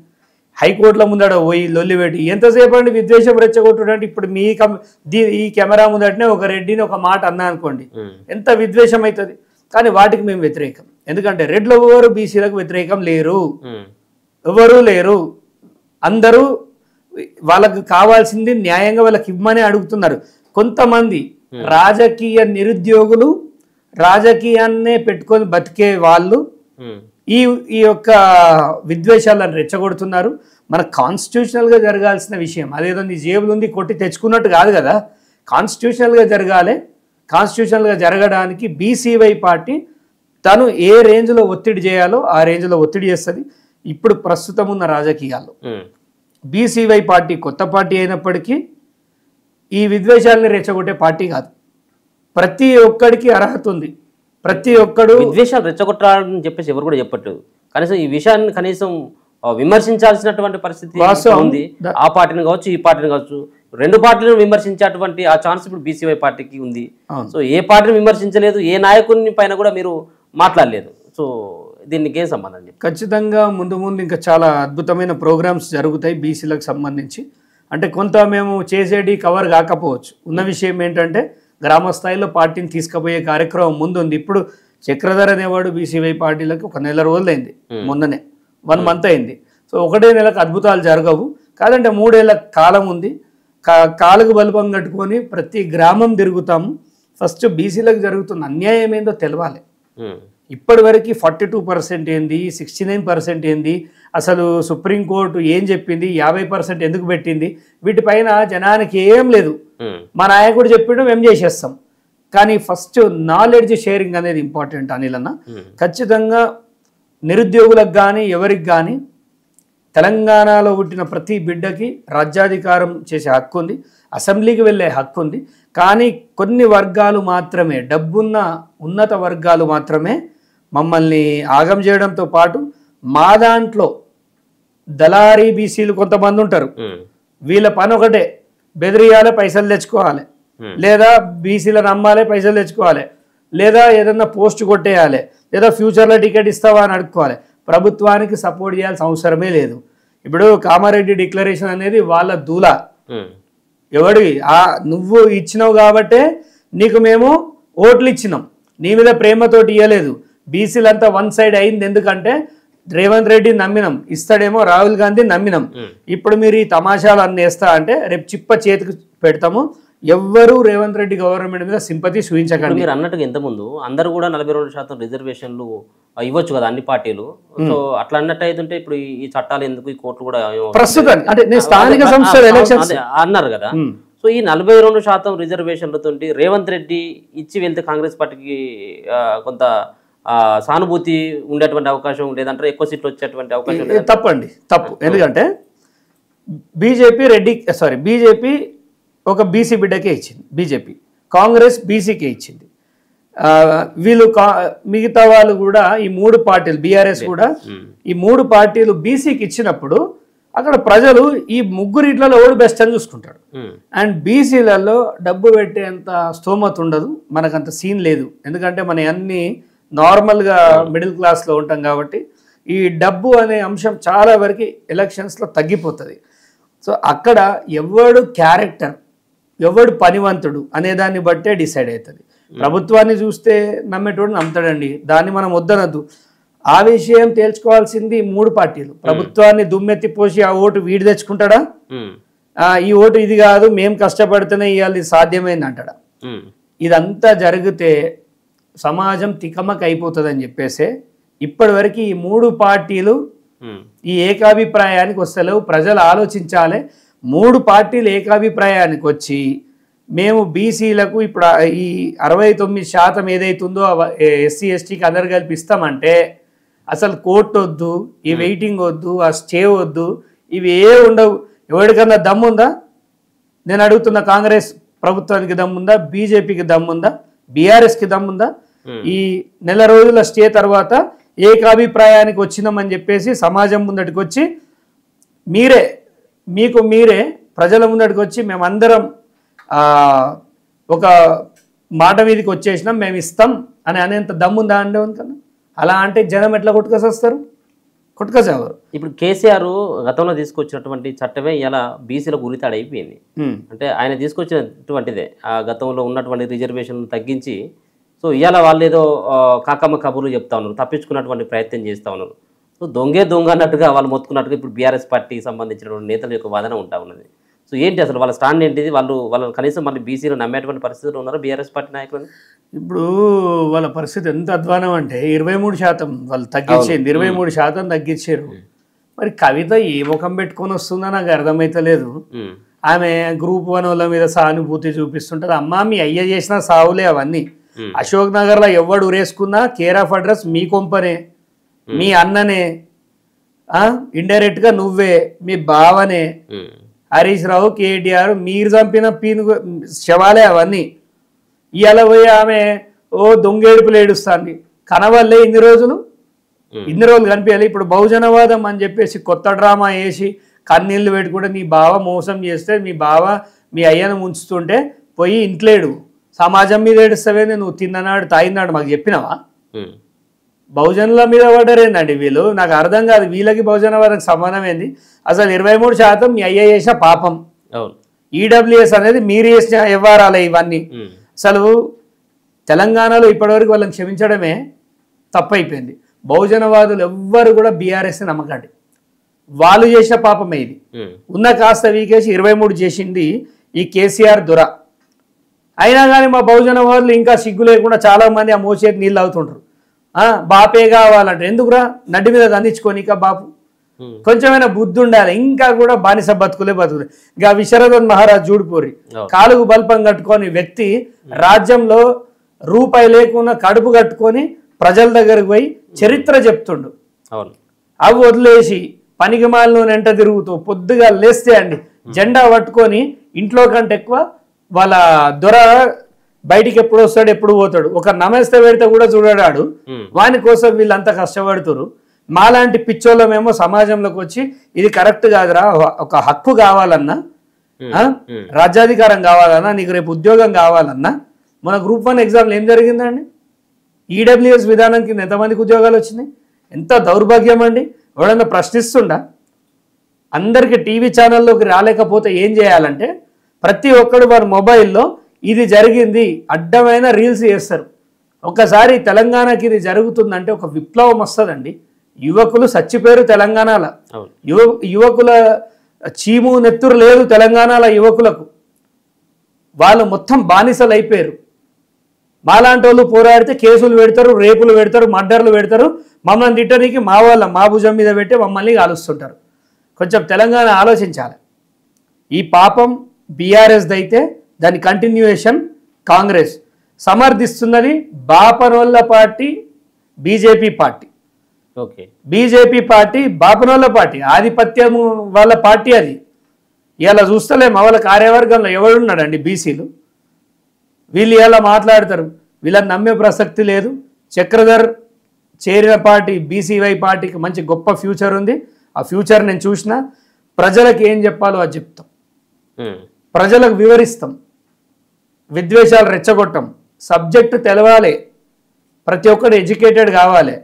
హైకోర్టుల ముందట పోయి లొల్లి పెట్టి ఎంతసేపు అండి విద్వేషం రెచ్చగొట్టుడంటే, ఇప్పుడు మీ ఈ కెమెరా ముందటనే ఒక రెడ్డిని ఒక మాట అన్నా అనుకోండి, ఎంత విద్వేషం అవుతుంది. కానీ వాటికి మేము వ్యతిరేకం. ఎందుకంటే రెడ్లు ఎవరు బీసీలకు వ్యతిరేకం లేరు, ఎవరు లేరు. అందరూ వాళ్ళకు కావాల్సింది న్యాయంగా వాళ్ళకి ఇవ్వమని అడుగుతున్నారు. కొంతమంది రాజకీయ నిరుద్యోగులు, రాజకీయాన్నే పెట్టుకొని బతికే వాళ్ళు ఈ యొక్క విద్వేషాలను రెచ్చగొడుతున్నారు. మన కాన్స్టిట్యూషనల్గా జరగాల్సిన విషయం అదేదో నీ జేబులు ఉంది కొట్టి తెచ్చుకున్నట్టు కాదు కదా, కాన్స్టిట్యూషనల్గా జరగాలి. కాన్స్టిట్యూషనల్గా జరగడానికి బీసీవై పార్టీ తను ఏ రేంజ్లో ఒత్తిడి చేయాలో ఆ రేంజ్లో ఒత్తిడి చేస్తుంది. ఇప్పుడు ప్రస్తుతం ఉన్న రాజకీయాల్లో బీసీవై పార్టీ కొత్త పార్టీ అయినప్పటికీ ఈ విద్వేషాలని రెచ్చగొట్టే పార్టీ కాదు. ప్రతి ఒక్కడికి అర్హత ఉంది, ప్రతి ఒక్కడు విద్వేషాలు రెచ్చగొట్టాలని చెప్పేసి ఎవరు కూడా చెప్పట్లేదు. కనీసం ఈ విషయాన్ని కనీసం విమర్శించాల్సినటువంటి పరిస్థితి ఉంది. ఆ పార్టీని కావచ్చు, ఈ పార్టీని కావచ్చు, రెండు పార్టీలను విమర్శించేటువంటి ఆ ఛాన్స్ ఇప్పుడు బీసీవై పార్టీకి ఉంది. సో ఏ పార్టీని విమర్శించలేదు, ఏ నాయకుని పైన కూడా మీరు మాట్లాడలేదు. సో దీనికి ఏం సంబంధం? ఖచ్చితంగా ముందు ఇంకా చాలా అద్భుతమైన ప్రోగ్రామ్స్ జరుగుతాయి బీసీలకు సంబంధించి. అంటే కొంత మేము చేసేది కవర్ కాకపోవచ్చు. ఉన్న విషయం ఏంటంటే గ్రామ స్థాయిలో పార్టీని తీసుకుపోయే కార్యక్రమం ముందుంది. ఇప్పుడు చక్రధర్ అనేవాడు బీసీవై పార్టీలకు ఒక నెల రోజులైంది, మొన్ననే 1 month అయింది. సో ఒకటే నెలకు అద్భుతాలు జరగవు, కాదంటే 3 ఏళ్ల కాలం ఉంది. కాలుకు బల్బం కట్టుకొని ప్రతి గ్రామం తిరుగుతాము. ఫస్ట్ బీసీలకు జరుగుతున్న అన్యాయం ఏందో తెలవాలి. ఇప్పటి వరకు 42% ఏంది, 69% ఏంది, అసలు సుప్రీంకోర్టు ఏం చెప్పింది, 50% ఎందుకు పెట్టింది, వీటిపైన జనానికి ఏం లేదు. మా నాయకుడు చెప్పిండు మేము చేసేస్తాం. కానీ ఫస్ట్ నాలెడ్జ్ షేరింగ్ అనేది ఇంపార్టెంట్ అనిల్ అన్న. ఖచ్చితంగా నిరుద్యోగులకు కానీ ఎవరికి కానీ తెలంగాణలో పుట్టిన ప్రతి బిడ్డకి రాజ్యాధికారం చేసే హక్కు ఉంది, అసెంబ్లీకి వెళ్ళే హక్కు ఉంది. కానీ కొన్ని వర్గాలు మాత్రమే, డబ్బున్న ఉన్నత వర్గాలు మాత్రమే మమ్మల్ని ఆగం చేయడంతో పాటు మా దాంట్లో దళారీ బీసీలు కొంతమంది ఉంటారు. వీళ్ళ పని ఒకటే, బెదిరియాలి, పైసలు తెచ్చుకోవాలి, లేదా బీసీలను అమ్మాలి, పైసలు తెచ్చుకోవాలి, లేదా ఏదన్నా పోస్ట్ కొట్టేయాలి, లేదా ఫ్యూచర్లో టికెట్ ఇస్తావా అని అడుక్కోవాలి. ప్రభుత్వానికి సపోర్ట్ చేయాల్సిన అవసరమే లేదు. ఇప్పుడు కామారెడ్డి డిక్లరేషన్ అనేది వాళ్ళ దూల, ఎవడి నువ్వు ఇచ్చినావు కాబట్టే నీకు మేము ఓట్లు ఇచ్చినాం, నీ మీద ప్రేమతోటి ఇవ్వలేదు. బీసీలంతా 1 side అయింది. ఎందుకంటే రేవంత్ రెడ్డి నమ్మినాం, ఇస్తాడేమో రాహుల్ గాంధీ నమ్మినాం. ఇప్పుడు మీరు ఈ తమాషాలు అన్నీ వేస్తా అంటే రేపు చిప్ప చేతికి పెడతాము. ఎవ్వరూ రేవంత్ రెడ్డి గవర్నమెంట్ మీద సింపతి చూపించకండి. మీరు అన్నట్టుగా ఇంతకుముందు అందరూ కూడా 42% రిజర్వేషన్లు ఇవ్వచ్చు కదా అన్ని పార్టీలు. సో అట్లా అన్నట్టు అయితే ఇప్పుడు ఈ చట్టాలు ఎందుకు, ఈ కోర్టులు కూడా ప్రస్తుతం అంటే నేను స్థానిక సంస్థల ఎలక్షన్స్ అన్నారు కదా. సో ఈ 42% రిజర్వేషన్లతో రేవంత్ రెడ్డి ఇచ్చి వెళ్తే కాంగ్రెస్ పార్టీకి కొంత సానుభూతి ఉండేటువంటి అవకాశం లేదంటే ఎక్కువ సీట్లు వచ్చేటువంటి అవకాశం తప్పండి, తప్పు. ఎందుకంటే బీజేపీ ఒక బీసీ బిడ్డకే ఇచ్చింది, బీజేపీ. కాంగ్రెస్ బీసీకే ఇచ్చింది. వీళ్ళు మిగతా వాళ్ళు కూడా ఈ 3 పార్టీలు, బీఆర్ఎస్ కూడా ఈ 3 పార్టీలు బీసీకి ఇచ్చినప్పుడు అక్కడ ప్రజలు ఈ ముగ్గురిట్లలో ఓడి బెస్ట్ అని చూసుకుంటాడు. అండ్ బీసీలలో డబ్బు పెట్టేంత స్తోమత ఉండదు, మనకంత సీన్ లేదు. ఎందుకంటే మన అన్ని నార్మల్గా మిడిల్ క్లాస్లో ఉంటాం కాబట్టి ఈ డబ్బు అనే అంశం చాలా వరకు ఎలక్షన్స్లో తగ్గిపోతుంది. సో అక్కడ ఎవడు క్యారెక్టర్, ఎవడు పనివంతుడు అనే దాన్ని బట్టే డిసైడ్ అవుతుంది. ప్రభుత్వాన్ని చూస్తే నమ్మేటోడు నమ్ముతాడండి, దాన్ని మనం వద్దనద్దు. ఆ విషయం తేల్చుకోవాల్సింది 3 పార్టీలు. ప్రభుత్వాన్ని దుమ్మెత్తి పోసి ఆ ఓటు వీడి తెచ్చుకుంటాడా, ఈ ఓటు ఇది కాదు మేము కష్టపడితేనే ఇవాళ సాధ్యమైంది అంటాడా. ఇదంతా జరిగితే సమాజం తికమక అయిపోతుందని చెప్పేసి ఇప్పటి వరకు ఈ 3 పార్టీలు ఈ ఏకాభిప్రాయానికి వస్తలేవు. ప్రజలు ఆలోచించాలి. 3 పార్టీలు ఏకాభిప్రాయానికి వచ్చి మేము బీసీలకు ఇప్పుడు ఈ 69% ఏదైతుందో ఎస్సీ ఎస్టీకి అందరు కలిపి ఇస్తామంటే అసలు కోర్టు వద్దు, ఈ వెయిటింగ్ వద్దు, ఆ స్టే వద్దు, ఇవి ఏ ఉండవు. ఎవరికన్నా దమ్ముందా? నేను అడుగుతున్న కాంగ్రెస్ ప్రభుత్వానికి దమ్ముందా, బీజేపీకి దమ్ముందా, బీఆర్ఎస్కి దమ్ముందా? ఈ నెల రోజుల స్టే తర్వాత ఏకాభిప్రాయానికి వచ్చినామని చెప్పేసి సమాజం ముందటికి వచ్చి మీరే ప్రజల ముందటికి వచ్చి మేమందరం ఒక మాట మీదకి వచ్చేసినాం, మేము ఇస్తాం అని అనేంత దమ్ముందా అండి కన్నా? అలా అంటే జనం ఎట్లా కొట్టుకొస్తారు? కొట్టుకొచ్చేవారు. ఇప్పుడు కేసీఆర్ గతంలో తీసుకొచ్చినటువంటి చట్టమే ఇలా బీసీలకు ఉరితాడు అయిపోయింది. అంటే ఆయన తీసుకొచ్చినటువంటిదే ఆ గతంలో ఉన్నటువంటి రిజర్వేషన్ తగ్గించి, సో ఇవాళ వాళ్ళు ఏదో కాకమ్మ కబుర్లు చెప్తా ఉన్నారు, తప్పించుకున్నటువంటి ప్రయత్నం చేస్తూ ఉన్నారు. సో దొంగ అన్నట్టుగా వాళ్ళు మొత్తుకున్నట్టుగా ఇప్పుడు బీఆర్ఎస్ పార్టీకి సంబంధించినటువంటి నేతల యొక్క వాదన ఉంటా ఉన్నది. సో ఏంటి అసలు వాళ్ళ స్టాండ్ ఏంటిది? వాళ్ళు కనీసం మళ్ళీ బీసీలో నమ్మేటువంటి పరిస్థితులు ఉన్నారు బీఆర్ఎస్ పార్టీ నాయకులు? ఇప్పుడు వాళ్ళ పరిస్థితి ఎంత అధ్వానం అంటే 23% వాళ్ళు తగ్గించింది, 23% తగ్గించారు. మరి కవిత ఏ ముఖం పెట్టుకొని వస్తుందో నాకు అర్థమైతలేదు. ఆమె గ్రూప్ 1 వాళ్ళ మీద సానుభూతి చూపిస్తుంటది. అమ్మా మీ అయ్య చేసిన సావులే అవన్నీ. అశోక్ నగర్లో ఎవడు ఉరేసుకున్నా కేర్ ఆఫ్ అడ్రస్ మీ కొంపనే, మీ అన్ననే, ఇండైరెక్ట్గా నువ్వే, మీ బావనే. హరీష్ రావు, కేటీఆర్ మీరు చంపిన శవాలే అవన్నీ. ఇవాళ పోయి ఆమె దొంగేడుపులు ఏడుస్తాంది. కనవల్లే ఇన్ని రోజులు కనిపించాలి. ఇప్పుడు బహుజనవాదం అని చెప్పేసి కొత్త డ్రామా వేసి కన్నీళ్ళు పెట్టుకుంటే నీ బావ మోసం చేస్తే, మీ బావ మీ అయ్యను ముంచుతుంటే పోయి ఇంట్లేడు, సమాజం మీద ఏడుస్తావే, నువ్వు తిన్ననాడు తాగినాడు మాకు చెప్పినావా? బహుజనుల మీద పడ్డరేందండి వీళ్ళు? నాకు అర్థం కాదు. వీళ్ళకి బహుజనవాదానికి సంబంధం ఏంది? అసలు 23% మీ అయ్య చేసిన పాపం. ఈడబ్ల్యూఎస్ అనేది మీరు చేసిన వ్యవహారాలే ఇవన్నీ. అసలు తెలంగాణలో ఇప్పటివరకు వాళ్ళని క్షమించడమే తప్పైపోయింది. బహుజనవాదులు ఎవ్వరు కూడా బీఆర్ఎస్ని నమ్మకండి, వాళ్ళు చేసిన పాపమే ఇది. ఉన్న కాస్త వీకేసి 23 చేసింది ఈ కేసీఆర్ దొర. అయినా కానీ మా బహుజనవాదులు ఇంకా సిగ్గు లేకుండా చాలా మంది ఆ మోచేతి నీళ్ళు అవుతుంటారు. బాపే కావాలంటే ఎందుకురా నడ్డి మీద అందించుకోనిక బాపు, కొంచెమైనా బుద్ధి ఉండాలి. ఇంకా కూడా బానిస బతుకులే. ఇంకా విశరదన్ మహారాజ్ చూడిపోరి కాలుగు బల్పం కట్టుకొని వ్యక్తి రాజ్యంలో రూపాయి లేకుండా కడుపు కట్టుకొని ప్రజల దగ్గరకు పోయి చరిత్ర చెప్తుండు. అవి వదిలేసి పనికి మాలను వెంట తిరుగుతూ పొద్దుగా లేస్తే అండి జెండా పట్టుకొని ఇంట్లో కంటే ఎక్కువ వాళ్ళ దొర బయటికి ఎప్పుడు వస్తాడు, ఎప్పుడు పోతాడు. ఒక నమస్తే పెడితే కూడా చూడాడు. వాని కోసం వీళ్ళంతా కష్టపడుతురు. మాలాంటి పిచ్చోళ్ళమేమో సమాజంలోకి వచ్చి ఇది కరెక్ట్ కాదురా, ఒక హక్కు కావాలన్నా, రాజ్యాధికారం కావాలన్నా, నీకు రేపు ఉద్యోగం కావాలన్నా. మన గ్రూప్ 1 ఎగ్జామ్లో ఏం జరిగిందండి? ఈడబ్ల్యూఎస్ విధానం కింద ఎంతమందికి ఉద్యోగాలు వచ్చినాయి? ఎంత దౌర్భాగ్యం అండి. ఎవడన్నా ప్రశ్నిస్తుండా? అందరికీ టీవీ ఛానల్లోకి రాలేకపోతే ఏం చేయాలంటే ప్రతి ఒక్కడు వారి మొబైల్లో ఇది జరిగింది అడ్డమైన రీల్స్ చేస్తారు. ఒక్కసారి తెలంగాణకి ఇది జరుగుతుందంటే ఒక విప్లవం వస్తుందండి. యువకులు చచ్చిపోయారు తెలంగాణలో. యువకుల చీము నెత్తురు లేదు తెలంగాణలో. యువకులకు వాళ్ళు మొత్తం బానిసలు అయిపోయారు. మాలాంటి వాళ్ళు పోరాడితే కేసులు పెడతారు, రేపులు పెడతారు, మర్డర్లు పెడతారు. మమ్మల్ని తిట్టడానికి మా భుజం మీద పెట్టి మమ్మల్ని కాలుస్తుంటారు. కొంచెం తెలంగాణ ఆలోచించాలి. ఈ పాపం బీఆర్ఎస్ది అయితే దాని కంటిన్యూయేషన్ కాంగ్రెస్ సమర్థిస్తున్నది. బాపనోళ్ళ party BJP party. BJP party బాపనోళ్ళ పార్టీ, ఆధిపత్యం వాళ్ళ పార్టీ అది. ఇలా చూస్తలేము వాళ్ళ కార్యవర్గంలో ఎవడున్నాడండి బీసీలు. వీళ్ళు ఇలా మాట్లాడతారు. వీళ్ళని నమ్మే ప్రసక్తి లేదు. చక్రధర్ చేరిన పార్టీ బీసీవై పార్టీకి మంచి గొప్ప ఫ్యూచర్ ఉంది. ఆ ఫ్యూచర్ నేను చూసిన. ప్రజలకు ఏం చెప్పాలో అది చెప్తాం, ప్రజలకు వివరిస్తాం, విద్వేషాలు రెచ్చగొట్టం. సబ్జెక్టు తెలవాలి, ప్రతి ఒక్కరు ఎడ్యుకేటెడ్ కావాలి.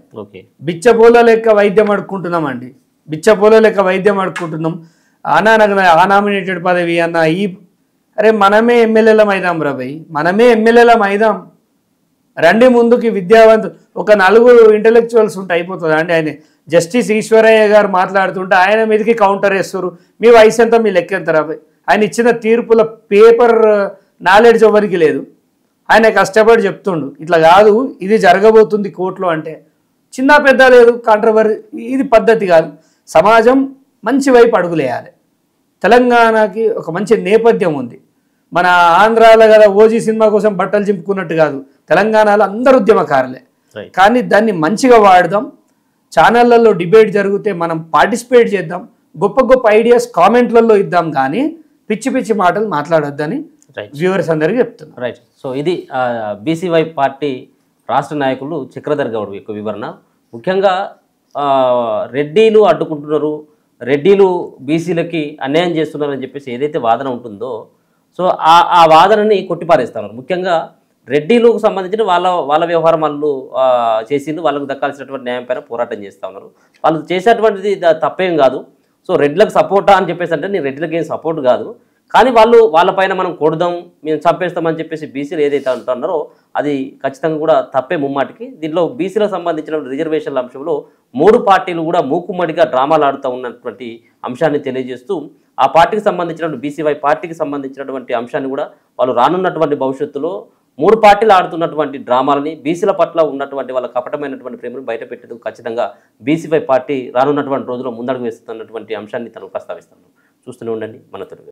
బిచ్చపోల లెక్క వైద్యం అడుక్కుంటున్నామండి, బిచ్చపోల లెక్క వైద్యం అడుక్కుంటున్నాం. నాకు ఆ నామినేటెడ్ పదవి అన్న ఈ అరే మనమే ఎమ్మెల్యేలం అయిదాం రాబాయ్, మనమే ఎమ్మెల్యేలం అయిదాం రండి ముందుకి. విద్యావంతులు ఒక 4 ఇంటలెక్చువల్స్ ఉంటే అయిపోతుంది అండి. ఆయన జస్టిస్ ఈశ్వరయ్య గారు మాట్లాడుతుంటే ఆయన మీదకి కౌంటర్ వేస్తారు. మీ వయసు ఎంత, మీ లెక్క ఎంత రాబాయ్. ఆయన ఇచ్చిన తీర్పుల పేపర్ నాలెడ్జ్ ఎవరికి లేదు. ఆయన కష్టపడి చెప్తుండు ఇట్లా కాదు, ఇది జరగబోతుంది కోర్టులో అంటే చిన్న పెద్ద లేదు కాంట్రవర్సీ. ఇది పద్ధతి కాదు. సమాజం మంచి వైపు అడుగులేయాలి. తెలంగాణకి ఒక మంచి నేపథ్యం ఉంది. మన ఆంధ్రాలో కదా ఓజీ సినిమా కోసం బట్టలు చింపుకున్నట్టు కాదు, తెలంగాణలో అందరు ఉద్యమకారులే. కానీ దాన్ని మంచిగా వాడదాం. ఛానళ్లలో డిబేట్ జరిగితే మనం పార్టిసిపేట్ చేద్దాం. గొప్ప గొప్ప ఐడియాస్ కామెంట్లలో ఇద్దాం. కానీ పిచ్చి పిచ్చి మాటలు మాట్లాడొద్దని రైట్ వ్యూవర్స్ అందరికీ చెప్తున్నారు. రైట్. సో ఇది బీసీవై పార్టీ రాష్ట్ర నాయకులు చక్రధర్ గౌడ్ యొక్క వివరణ. ముఖ్యంగా రెడ్డిలు అడ్డుకుంటున్నారు, రెడ్డిలు బీసీలకి అన్యాయం చేస్తున్నారని చెప్పేసి ఏదైతే వాదన ఉంటుందో సో ఆ వాదనని కొట్టిపారేస్తున్నారు. ముఖ్యంగా రెడ్డిలకు సంబంధించిన వాళ్ళ వ్యవహారం వాళ్ళు చేసిండు, వాళ్ళకు దక్కాల్సినటువంటి న్యాయం పైన పోరాటం చేస్తూ ఉన్నారు. వాళ్ళు చేసేటువంటిది తప్పేం కాదు. సో రెడ్లకు సపోర్టా అని చెప్పేసి అంటే నేను రెడ్లకు ఏం సపోర్ట్ కాదు, కానీ వాళ్ళపైన మనం కొడదాం, మేము చంపేస్తామని చెప్పేసి బీసీలు ఏదైతే అంటున్నారో అది ఖచ్చితంగా కూడా తప్పే ముమ్మాటికి. దీంట్లో బీసీలకు సంబంధించిన రిజర్వేషన్ల అంశంలో 3 పార్టీలు కూడా మూకుమ్మడిగా డ్రామాలు ఆడుతూ ఉన్నటువంటి అంశాన్ని తెలియజేస్తూ ఆ పార్టీకి సంబంధించినటువంటి బీసీవై పార్టీకి సంబంధించినటువంటి అంశాన్ని కూడా వాళ్ళు రానున్నటువంటి భవిష్యత్తులో 3 పార్టీలు ఆడుతున్నటువంటి డ్రామాలని, బీసీల పట్ల ఉన్నటువంటి వాళ్ళ కపటమైనటువంటి ప్రేమను బయట పెట్టేందుకు ఖచ్చితంగా బీసీవై పార్టీ రానున్నటువంటి రోజుల్లో ముందడుగు వేస్తున్నటువంటి అంశాన్ని తను ప్రస్తావిస్తాను. చూస్తూనే ఉండండి మన తెలుగు.